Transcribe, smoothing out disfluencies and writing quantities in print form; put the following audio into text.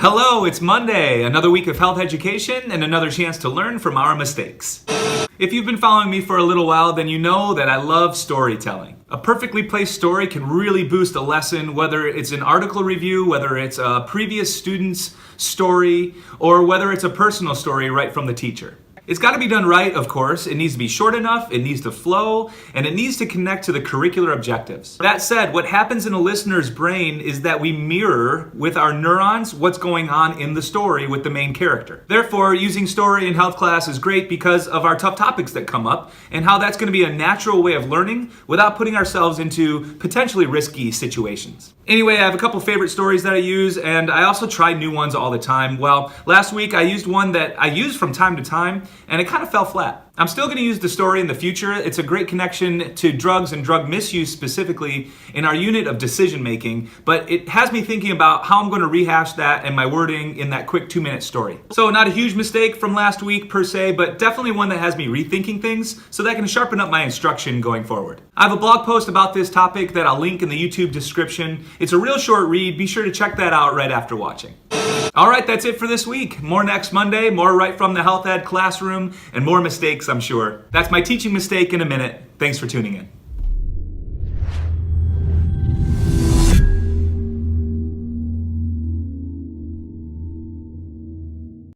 Hello, it's Monday, another week of health education and another chance to learn from our mistakes. If you've been following me for a little while, then you know that I love storytelling. A perfectly placed story can really boost a lesson, whether it's an article review, whether it's a previous student's story, or whether it's a personal story right from the teacher. It's got to be done right, of course. It needs to be short enough, it needs to flow, and it needs to connect to the curricular objectives. That said, what happens in a listener's brain is that we mirror with our neurons what's going on in the story with the main character. Therefore, using story in health class is great because of our tough topics that come up and how that's going to be a natural way of learning without putting ourselves into potentially risky situations. Anyway, I have a couple favorite stories that I use, and I also try new ones all the time. Well, last week I used one that I use from time to time, and it kind of fell flat. I'm still going to use the story in the future. It's a great connection to drugs and drug misuse specifically in our unit of decision making, but it has me thinking about how I'm going to rehash that and my wording in that quick 2-minute story. So not a huge mistake from last week per se, but definitely one that has me rethinking things so that I can sharpen up my instruction going forward. I have a blog post about this topic that I'll link in the YouTube description. It's a real short read. Be sure to check that out right after watching. All right, that's it for this week. More next Monday, more right from the health ed classroom, and more mistakes, I'm sure. That's my teaching mistake in a minute. Thanks for tuning in.